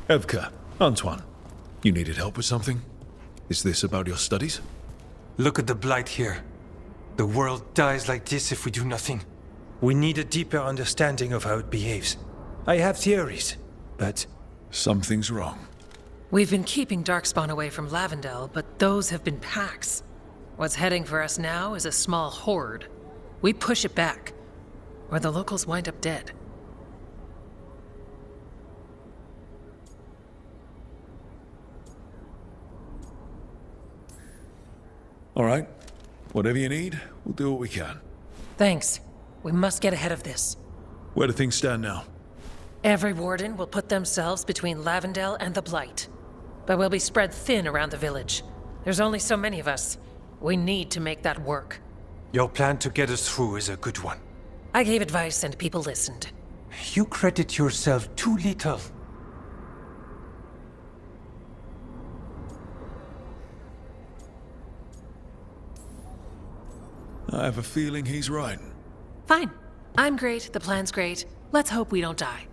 Evka, Antoine, you needed help with something? Is this about your studies? Look at the blight here. The world dies like this if we do nothing. We need a deeper understanding of how it behaves. I have theories, but... Something's wrong. We've been keeping Darkspawn away from Lavendel, but those have been packs. What's heading for us now is a small horde. We push it back, or the locals wind up dead. All right. Whatever you need, we'll do what we can. Thanks. We must get ahead of this. Where do things stand now? Every warden will put themselves between Lavendel and the Blight. But we'll be spread thin around the village. There's only so many of us. We need to make that work. Your plan to get us through is a good one. I gave advice and people listened. You credit yourself too little. I have a feeling he's right. Fine. I'm great, the plan's great. Let's hope we don't die.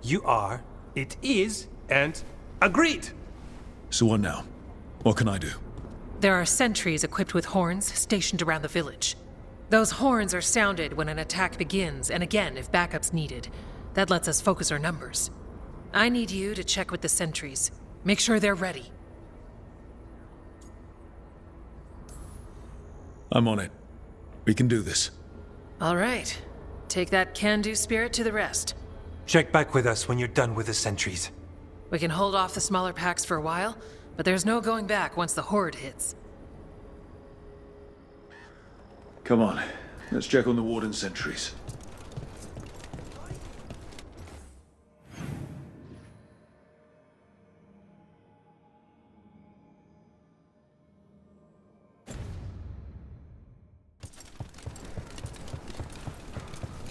You are, it is, and agreed! So what now? What can I do? There are sentries equipped with horns stationed around the village. Those horns are sounded when an attack begins, and again if backup's needed. That lets us focus our numbers. I need you to check with the sentries. Make sure they're ready. I'm on it. We can do this. All right. Take that can-do spirit to the rest. Check back with us when you're done with the sentries. We can hold off the smaller packs for a while, but there's no going back once the horde hits. Come on. Let's check on the warden sentries.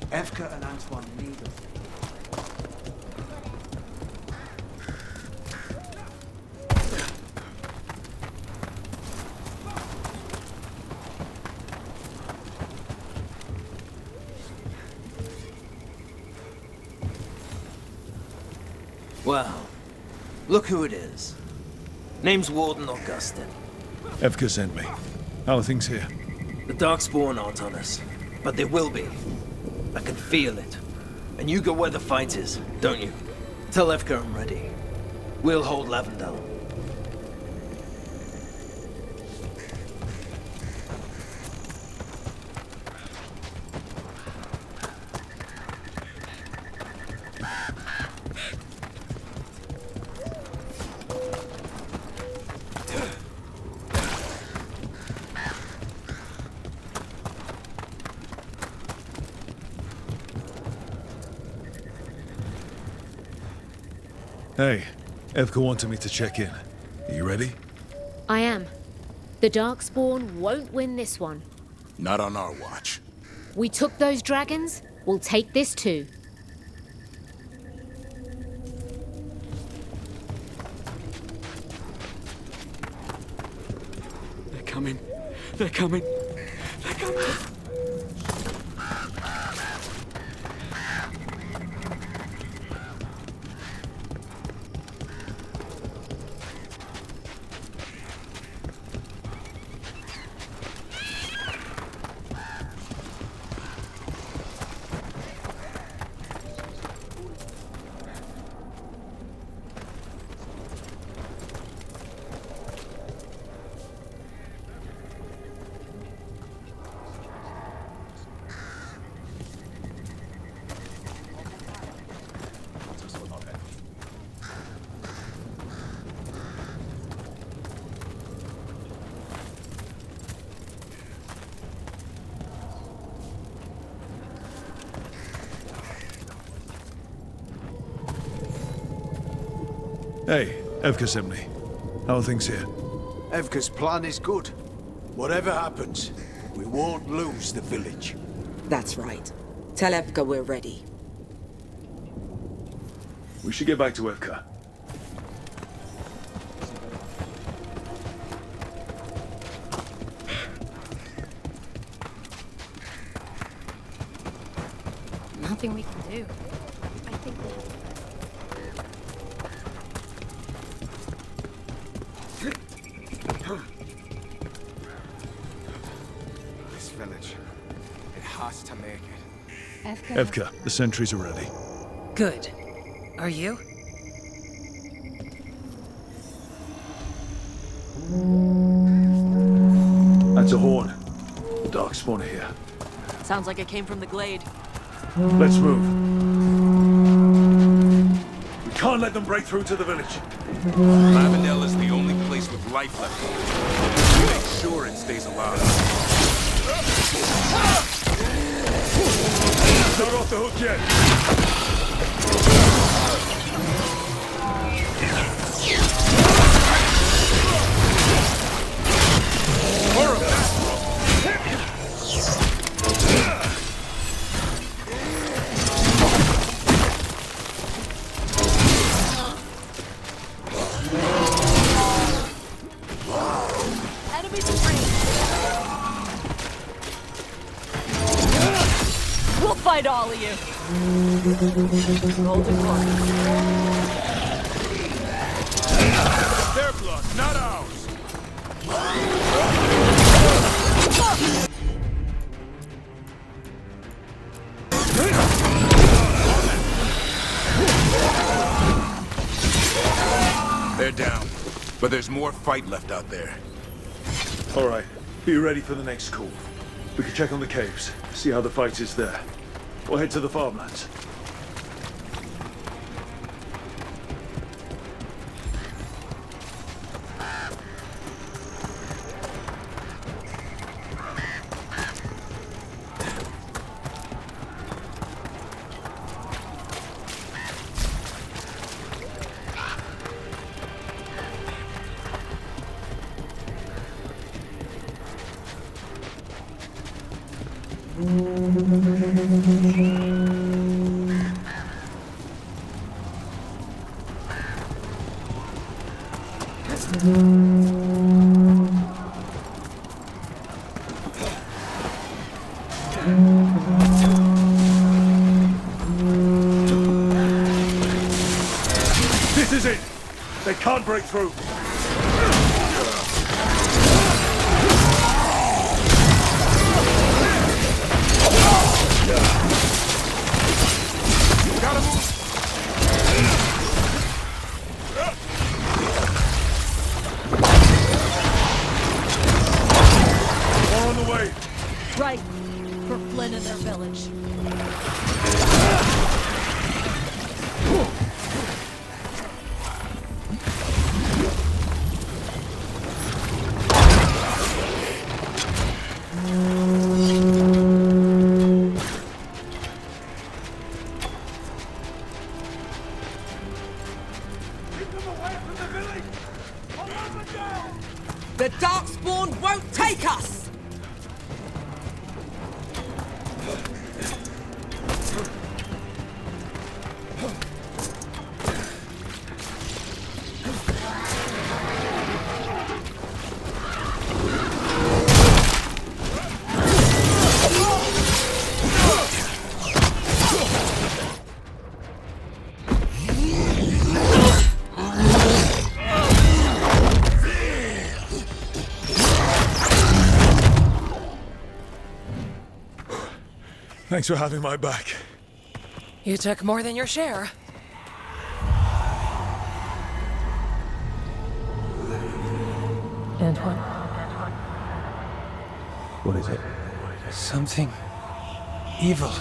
Evka and Antoine need us. Well, look who it is. Name's Warden Augustin. Evka sent me. How are things here? The Darkspawn aren't on us, but they will be. I can feel it. And you go where the fight is, don't you? Tell Evka I'm ready. We'll hold Lavendel. Hey, Evka wanted me to check in. Are you ready? I am. The Darkspawn won't win this one. Not on our watch. We took those dragons, we'll take this too. They're coming. They're coming. They're coming. Hey, Evka sent me. How are things here? Evka's plan is good. Whatever happens, we won't lose the village. That's right. Tell Evka we're ready. We should get back to Evka. Nothing we can do. I think we have... has to make it. Evka, the sentries are ready. Good. Are you? That's a horn. The Darkspawn are here. Sounds like it came from the glade. Let's move. We can't let them break through to the village. Lavendel is the only place with life left. We make sure it stays alive. Not off the hook yet. Enemies in range. We'll fight all of you. Golden one. Their blood, not ours. They're down, but there's more fight left out there. All right, be ready for the next call. We can check on the caves, see how the fight is there. Or head to the farmlands. This is it! They can't break through! Gotta move. More on the way! Right. For Flynn and their village. The Darkspawn won't take us! Thanks for having my back. You took more than your share. Antoine. What is it? Something evil.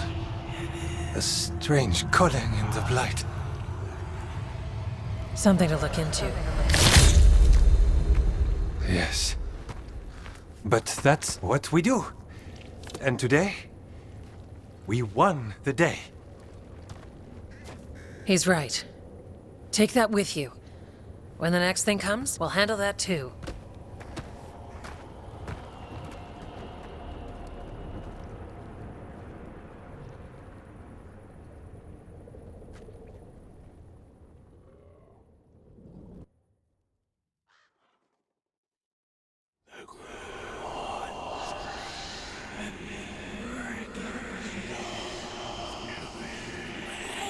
A strange calling in the blight. Something to look into. Yes. But that's what we do. And today, we won the day. He's right. Take that with you. When the next thing comes, we'll handle that too.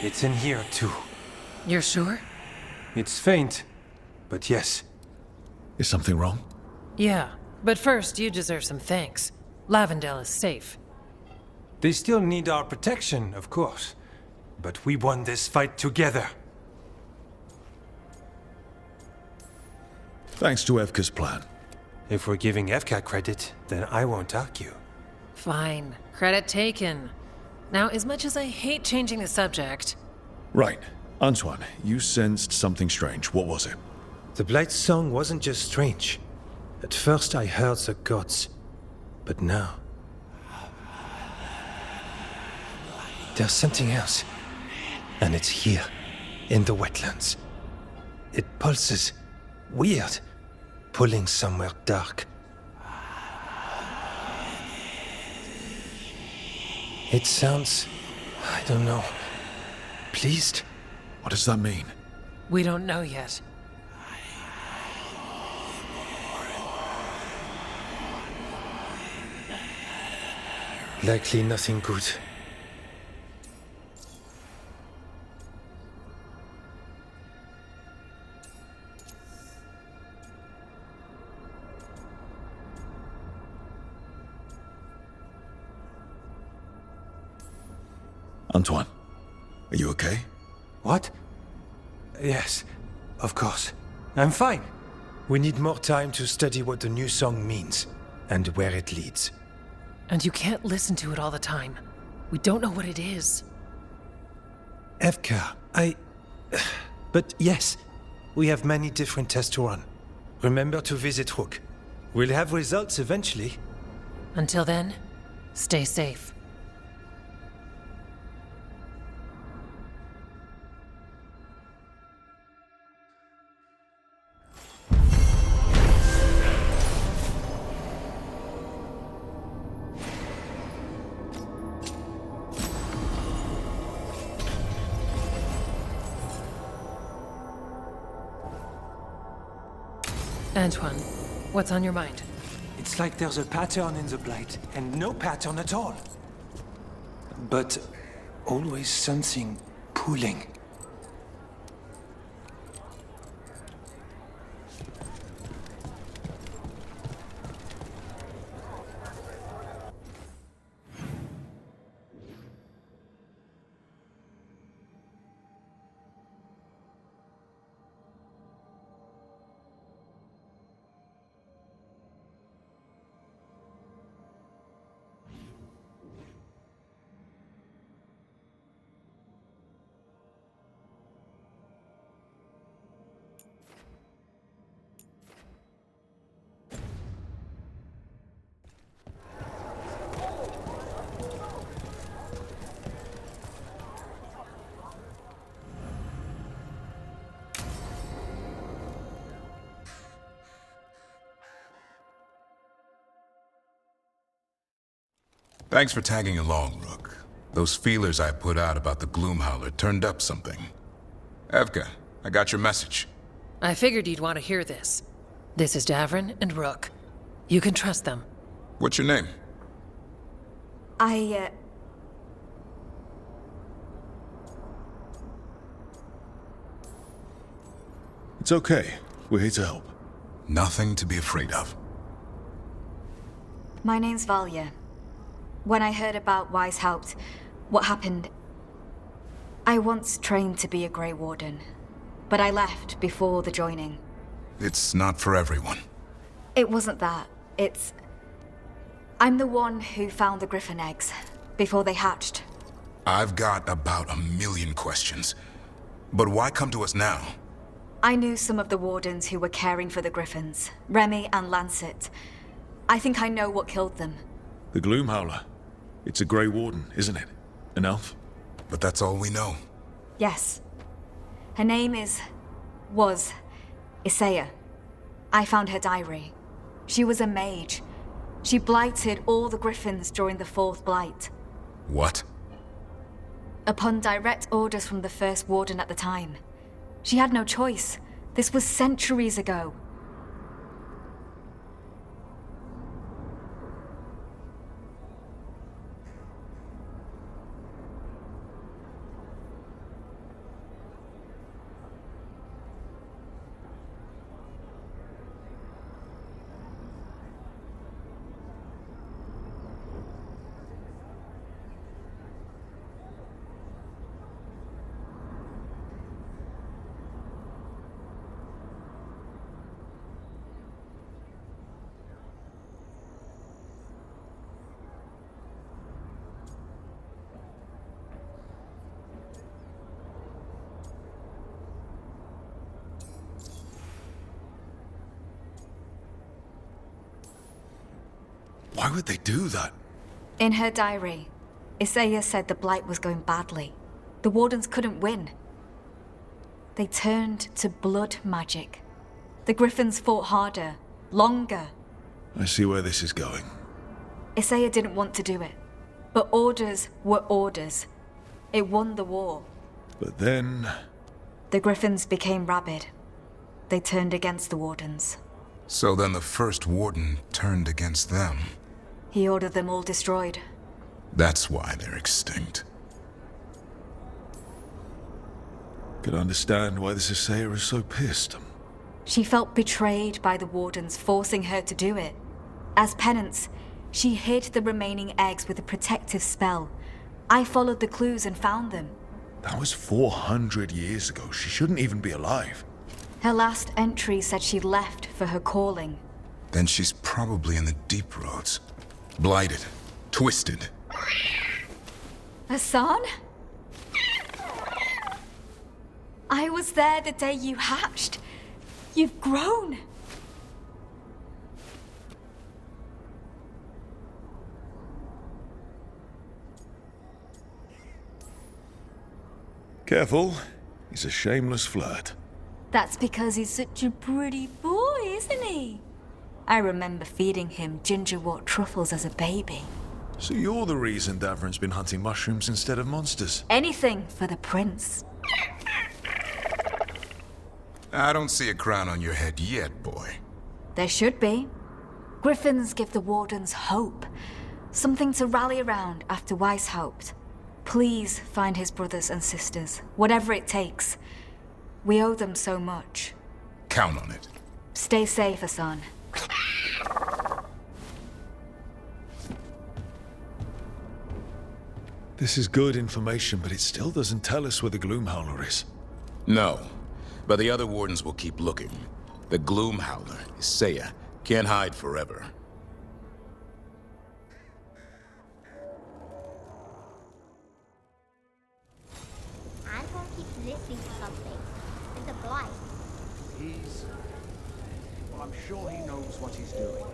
It's in here too. You're sure? It's faint, but yes. Is something wrong? Yeah, but first you deserve some thanks. Lavendel is safe. They still need our protection, of course. But we won this fight together. Thanks to Evka's plan. If we're giving Evka credit, then I won't argue. Fine. Credit taken. Now, as much as I hate changing the subject... Right. Antoine, you sensed something strange. What was it? The Blight song wasn't just strange. At first I heard the gods. But now... there's something else. And it's here, in the wetlands. It pulses. Weird. Pulling somewhere dark. It sounds... I don't know... pleased? What does that mean? We don't know yet. Likely nothing good. Antoine, are you okay? What? Yes, of course. I'm fine. We need more time to study what the new song means, and where it leads. And you can't listen to it all the time. We don't know what it is. Evka, But yes, we have many different tests to run. Remember to visit Rook. We'll have results eventually. Until then, stay safe. Antoine, what's on your mind? It's like there's a pattern in the Blight, and no pattern at all. But always something pulling. Thanks for tagging along, Rook. Those feelers I put out about the Gloomhowler turned up something. Evka, I got your message. I figured you'd want to hear this. This is Davrin and Rook. You can trust them. What's your name? It's okay. We're here to help. Nothing to be afraid of. My name's Valya. When I heard about Wise Helped, what happened... I once trained to be a Grey Warden, but I left before the joining. It's not for everyone. It wasn't that. It's... I'm the one who found the Griffin eggs, before they hatched. I've got about 1 million questions. But why come to us now? I knew some of the Wardens who were caring for the Griffins, Remy and Lancet. I think I know what killed them. The Gloomhowler. It's a Grey Warden, isn't it? An elf? But that's all we know. Yes. Her name was Isaiah. I found her diary. She was a mage. She blighted all the Griffins during the Fourth Blight. What? Upon direct orders from the First Warden at the time. She had no choice. This was centuries ago. Why would they do that? In her diary, Isaiah said the Blight was going badly. The Wardens couldn't win. They turned to blood magic. The Griffins fought harder, longer. I see where this is going. Isaiah didn't want to do it. But orders were orders. It won the war. But then... The Griffins became rabid. They turned against the Wardens. So then the first Warden turned against them. He ordered them all destroyed. That's why they're extinct. Could understand why this Isaiah is so pissed. She felt betrayed by the Wardens, forcing her to do it. As penance, she hid the remaining eggs with a protective spell. I followed the clues and found them. That was 400 years ago. She shouldn't even be alive. Her last entry said she left for her calling. Then she's probably in the deep roads. Blighted. Twisted. Hassan? I was there the day you hatched. You've grown. Careful. He's a shameless flirt. That's because he's such a pretty boy, isn't he? I remember feeding him gingerwort truffles as a baby. So you're the reason Davrin's been hunting mushrooms instead of monsters? Anything for the prince. I don't see a crown on your head yet, boy. There should be. Griffins give the Wardens hope. Something to rally around after Weishaupt. Please find his brothers and sisters, whatever it takes. We owe them so much. Count on it. Stay safe, Hassan. This is good information, but it still doesn't tell us where the Gloomhowler is. No, but the other Wardens will keep looking. The Gloomhowler, Isaiah, can't hide forever. Anton keeps listening to something. It's a blight. Well, I'm sure he knows what he's doing.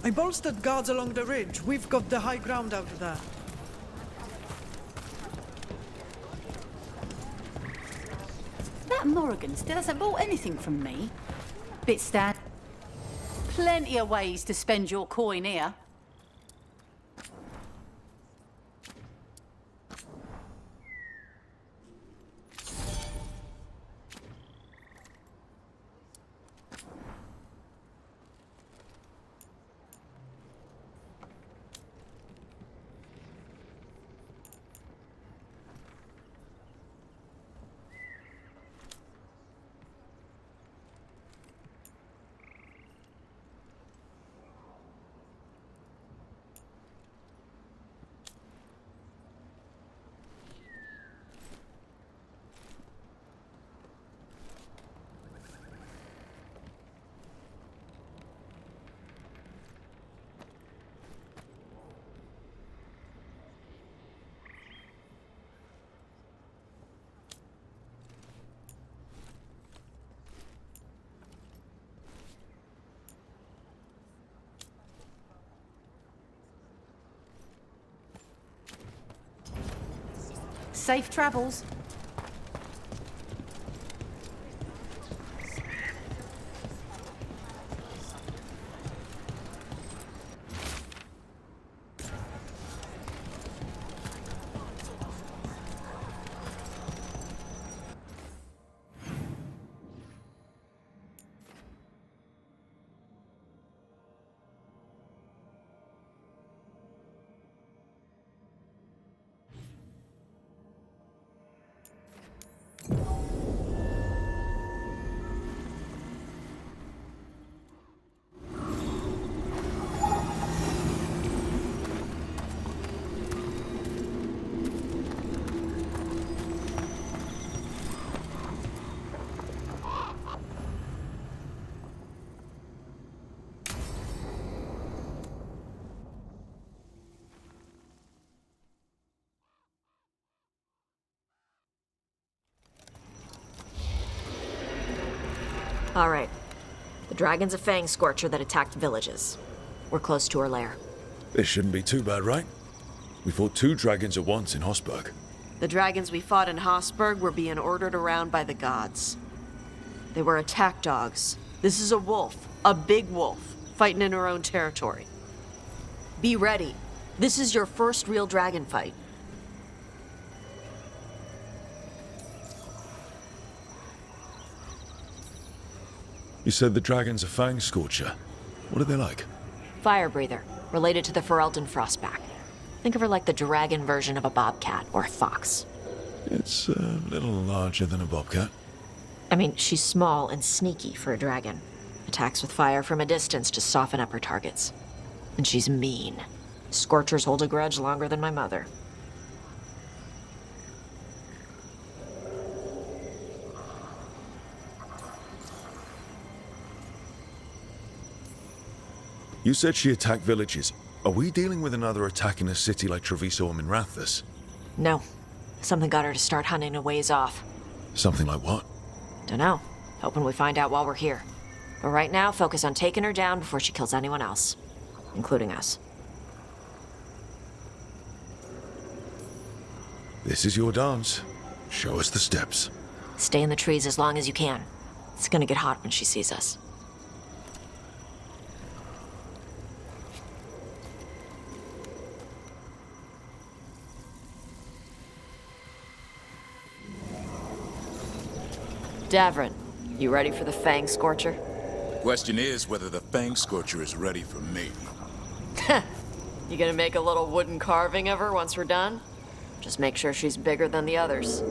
I bolstered guards along the ridge. We've got the high ground out there. That Morrigan still hasn't bought anything from me. Bit Stan. Plenty of ways to spend your coin here. Safe travels. All right. The dragon's a fang scorcher that attacked villages. We're close to her lair. This shouldn't be too bad, right? We fought 2 dragons at once in Hosberg. The dragons we fought in Hosberg were being ordered around by the gods. They were attack dogs. This is a wolf, a big wolf, fighting in her own territory. Be ready. This is your first real dragon fight. You said the dragon's a fang scorcher. What are they like? Fire breather, related to the Ferelden Frostback. Think of her like the dragon version of a bobcat or a fox. It's a little larger than a bobcat. I mean, she's small and sneaky for a dragon. Attacks with fire from a distance to soften up her targets. And she's mean. Scorchers hold a grudge longer than my mother. You said she attacked villages. Are we dealing with another attack in a city like Treviso or Minrathous? No. Something got her to start hunting a ways off. Something like what? Dunno. Hoping we find out while we're here. But right now, focus on taking her down before she kills anyone else. Including us. This is your dance. Show us the steps. Stay in the trees as long as you can. It's gonna get hot when she sees us. Davrin, you ready for the Fang Scorcher? Question is whether the Fang Scorcher is ready for me. You gonna make a little wooden carving of her once we're done? Just make sure she's bigger than the others.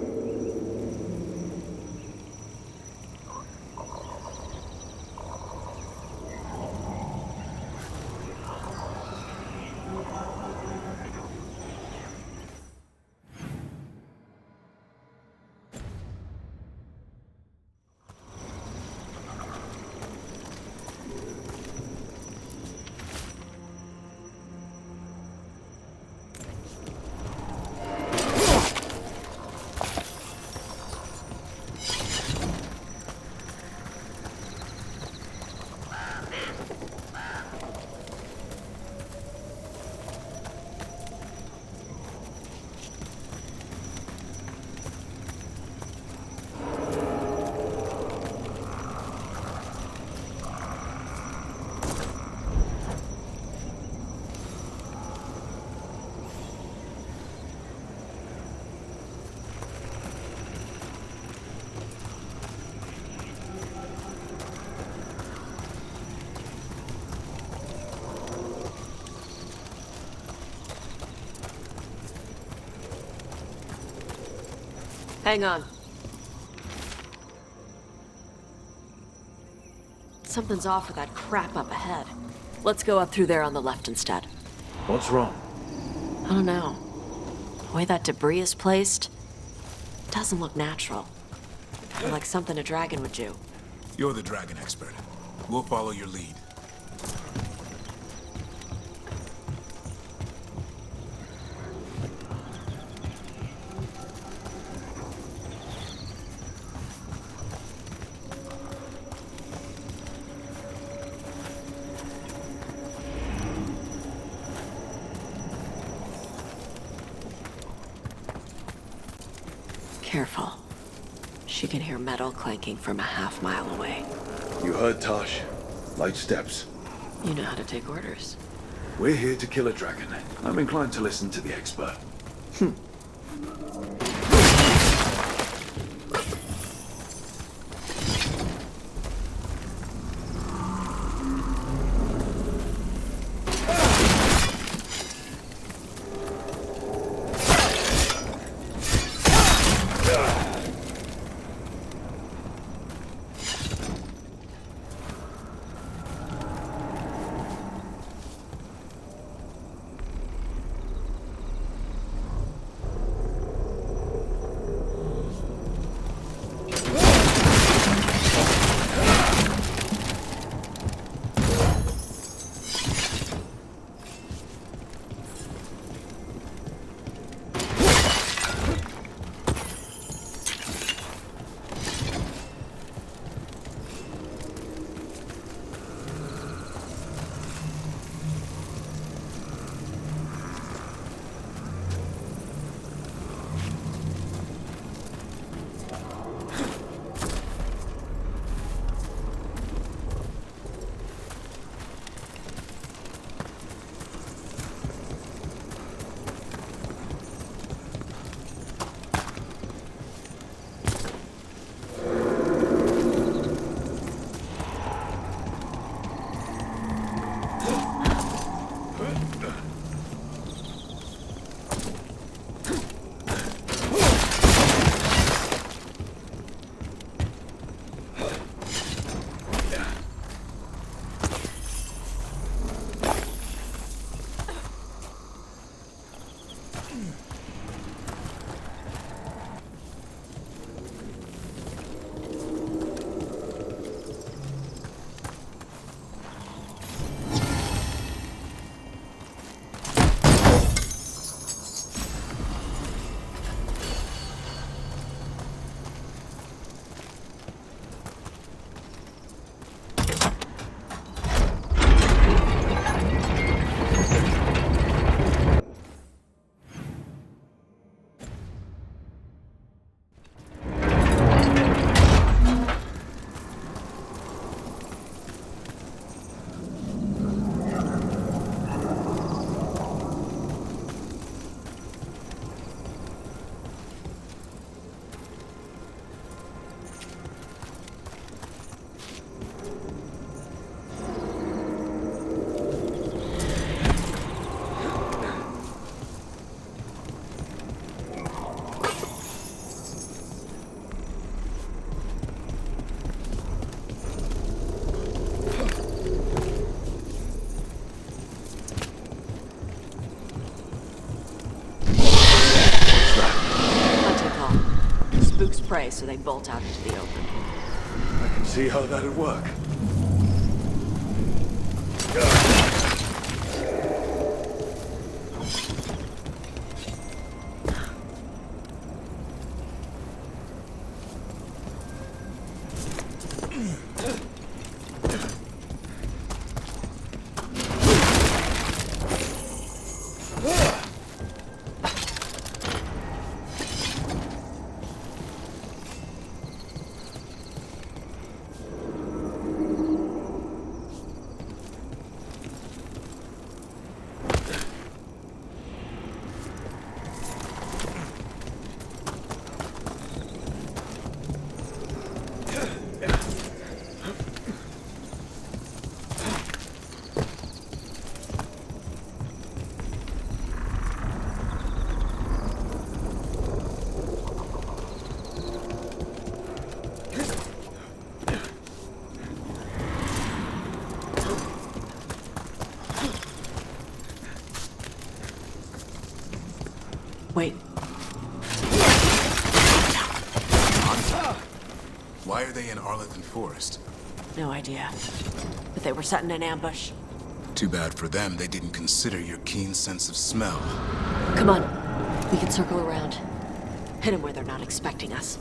Hang on. Something's off with that crap up ahead. Let's go up through there on the left instead. What's wrong? I don't know. The way that debris is placed doesn't look natural. Or like something a dragon would do. You're the dragon expert. We'll follow your lead. Careful. She can hear metal clanking from a half-mile away. You heard Tosh. Light steps. You know how to take orders. We're here to kill a dragon. I'm inclined to listen to the expert. Prey, so they bolt out into the open. I can see how that'd work. Why are they in Arlington Forest? No idea. But they were setting an ambush. Too bad for them, they didn't consider your keen sense of smell. Come on. We can circle around. Hit them where they're not expecting us.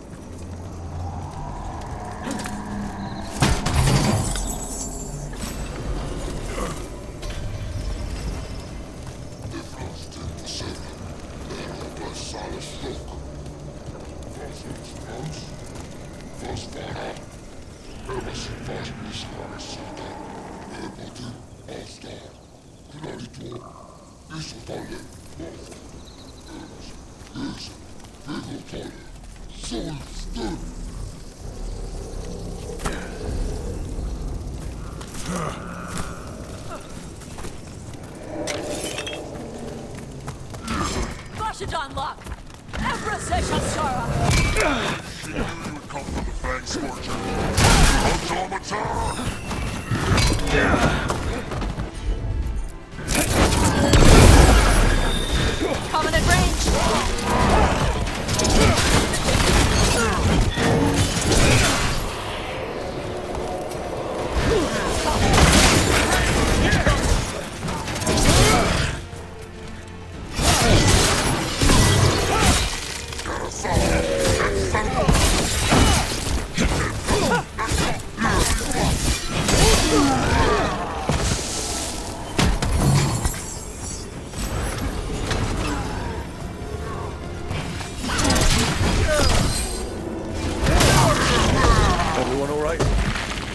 Unlock! Emperor Seshasara! would come from the Fang Scorcher. Automata! Coming at range!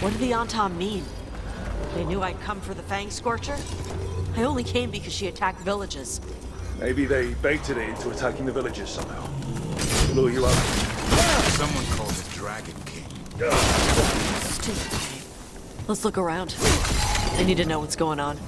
What did the Antam mean? They knew I'd come for the Fang Scorcher? I only came because she attacked villages. Maybe they baited it into attacking the villages somehow. Lure you up. Someone called it Dragon King. Stupid name. Let's look around. I need to know what's going on.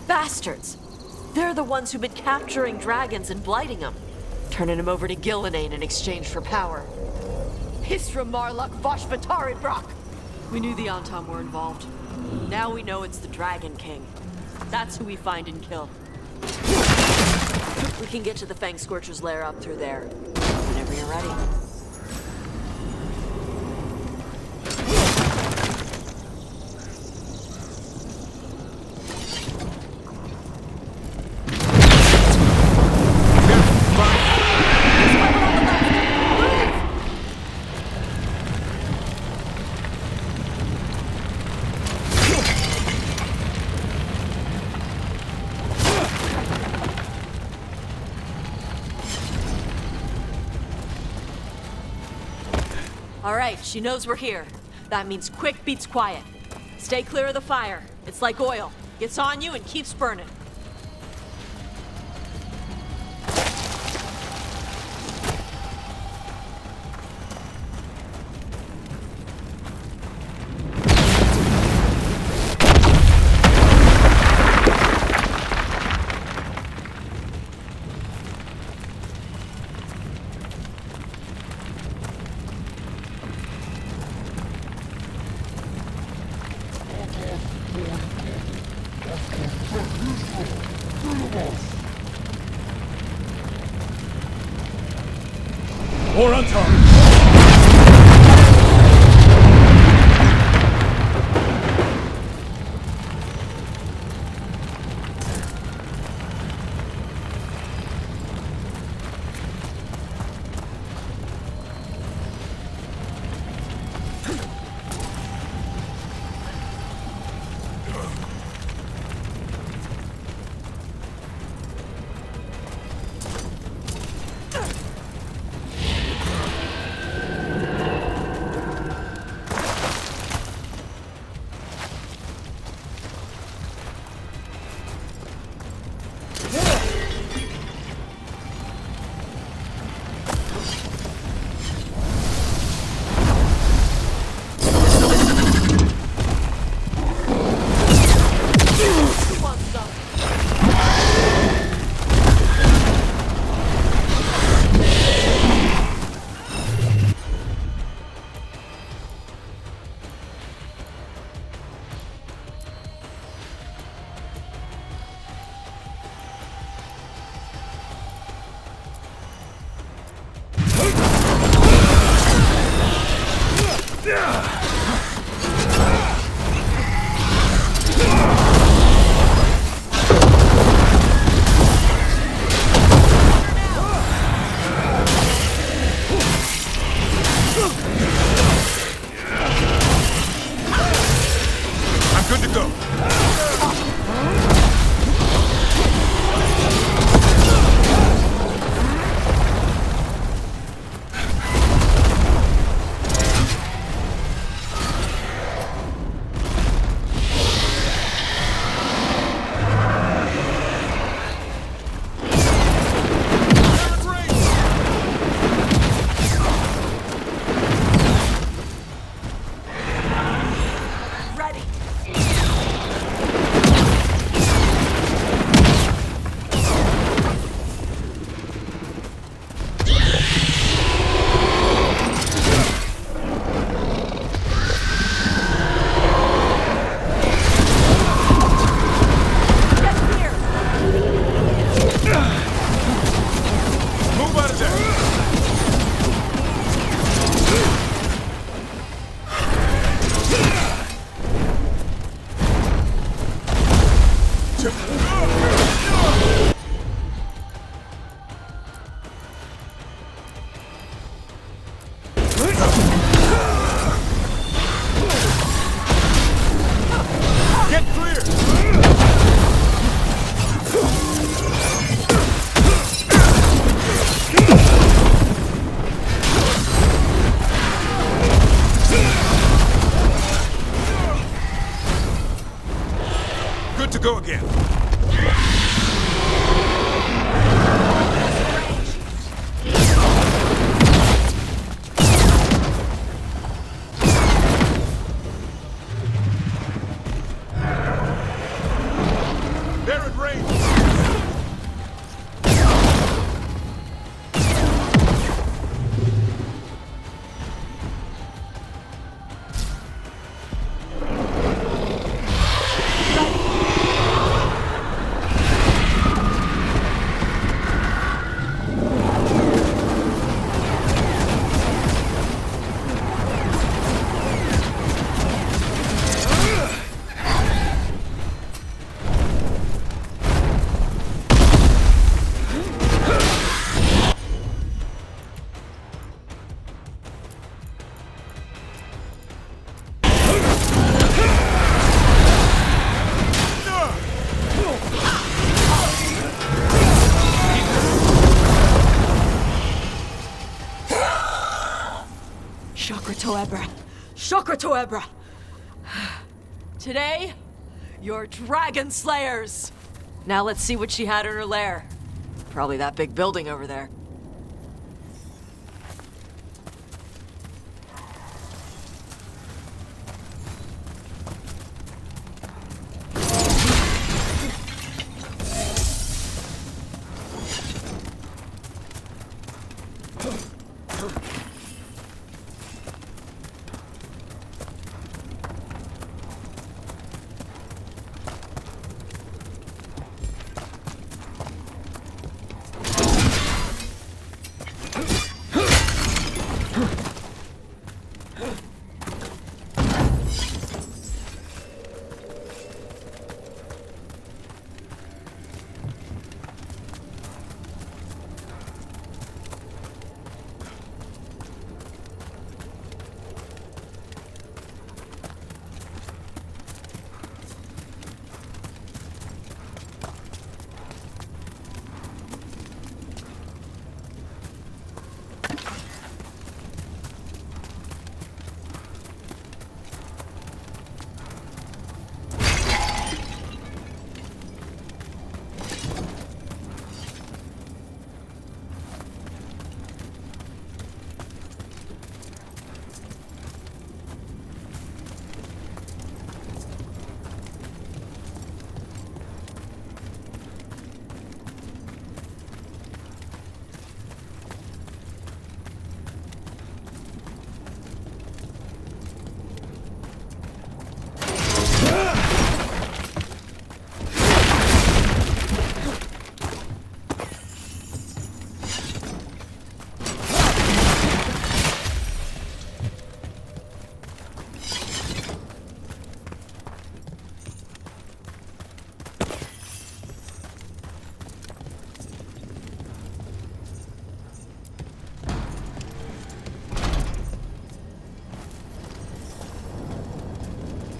Bastards! They're the ones who've been capturing dragons and blighting them, turning them over to Gillinane in exchange for power. Hisra Marluk Vashvatari Brock! We knew the Antam were involved. Now we know it's the Dragon King. That's who we find and kill. We can get to the Fang Scorcher's lair up through there. Whenever you're ready. All right, she knows we're here. That means quick beats quiet. Stay clear of the fire. It's like oil. Gets on you and keeps burning. More on target. to go. To go again. They're at range. Shokra Toebra! Today, you're Dragon Slayers! Now let's see what she had in her lair. Probably that big building over there.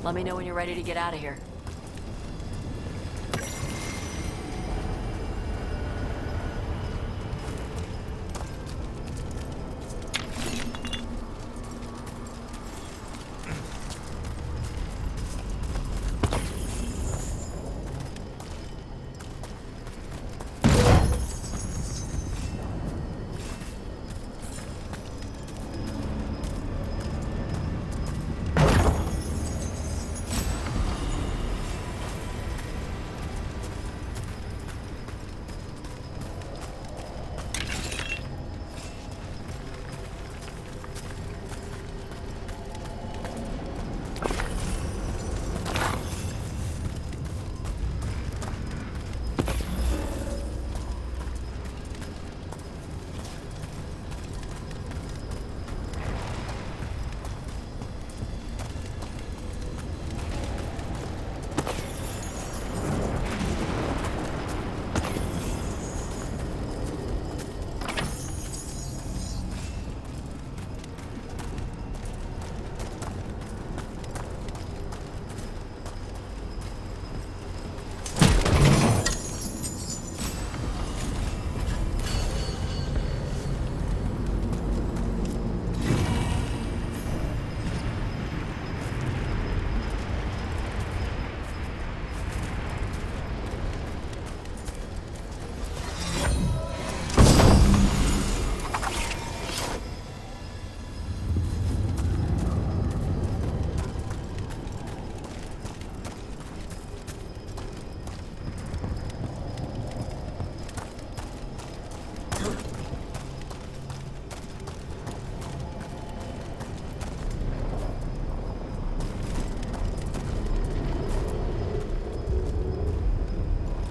Let me know when you're ready to get out of here.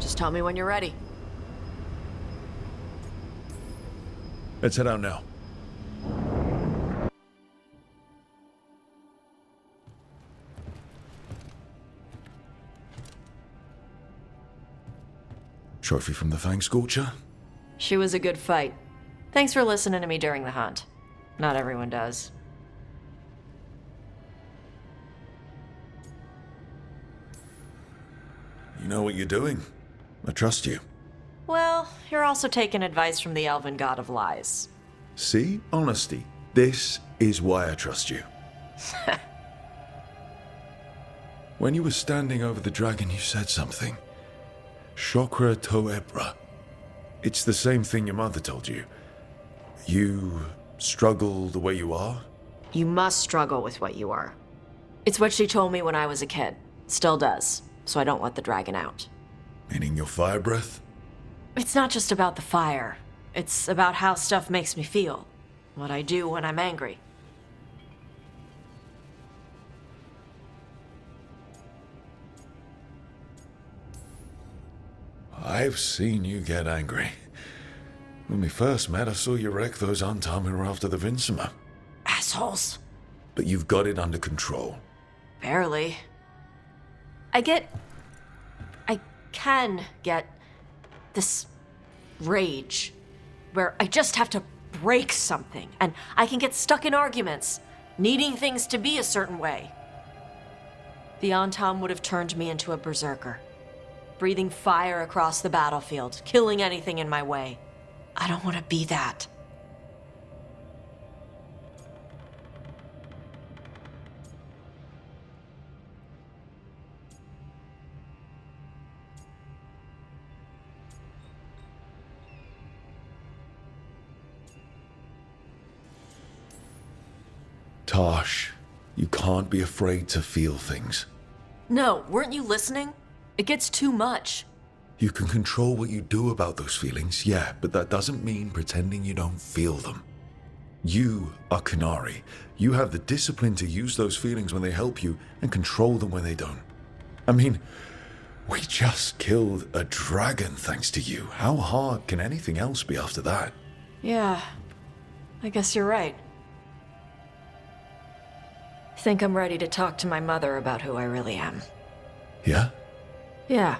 Just tell me when you're ready. Let's head out now. Trophy from the Fang Scorcher? She was a good fight. Thanks for listening to me during the hunt. Not everyone does. You know what you're doing. I trust you. Well, you're also taking advice from the elven god of lies. See? Honesty. This is why I trust you. When you were standing over the dragon, you said something. Chokra to Ebra. It's the same thing your mother told you. You struggle the way you are? You must struggle with what you are. It's what she told me when I was a kid. Still does, so I don't let the dragon out. Meaning your fire breath? It's not just about the fire. It's about how stuff makes me feel. What I do when I'm angry. I've seen you get angry. When we first met, I saw you wreck those Antam who were after the Vinsima. Assholes. But you've got it under control. Barely. I can get this rage where I just have to break something, and I can get stuck in arguments, needing things to be a certain way. The Antam would have turned me into a berserker, breathing fire across the battlefield, killing anything in my way. I don't want to be that. Tosh, you can't be afraid to feel things. No, weren't you listening? It gets too much. You can control what you do about those feelings, yeah, but that doesn't mean pretending you don't feel them. You are Kanari. You have the discipline to use those feelings when they help you and control them when they don't. I mean, we just killed a dragon thanks to you. How hard can anything else be after that? Yeah, I guess you're right. Think I'm ready to talk to my mother about who I really am. Yeah? Yeah.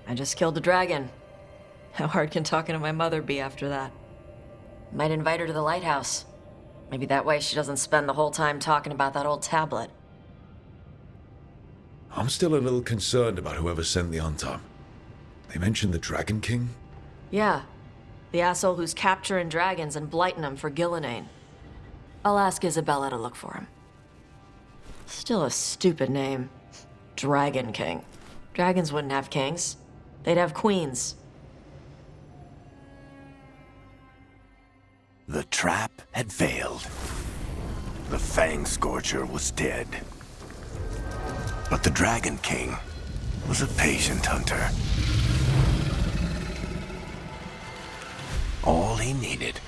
I just killed a dragon. How hard can talking to my mother be after that? Might invite her to the lighthouse. Maybe that way she doesn't spend the whole time talking about that old tablet. I'm still a little concerned about whoever sent the Antam. They mentioned the Dragon King? Yeah. The asshole who's capturing dragons and blighting them for Gillinane. I'll ask Isabella to look for him. Still a stupid name. Dragon King. Dragons wouldn't have kings. They'd have queens. The trap had failed. The Fang Scorcher was dead. But the Dragon King was a patient hunter. All he needed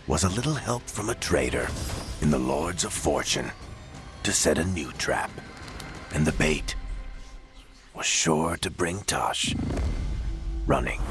was a little help from a trader in the Lords of Fortune to set a new trap. And the bait was sure to bring Tosh running.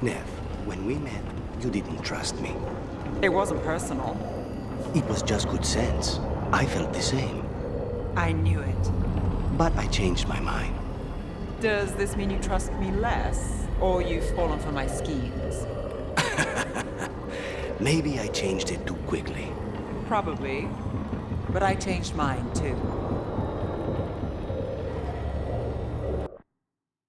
Nev, when we met, you didn't trust me. It wasn't personal. It was just good sense. I felt the same. I knew it. But I changed my mind. Does this mean you trust me less? Or you've fallen for my schemes? Maybe I changed it too quickly. Probably. But I changed mine too.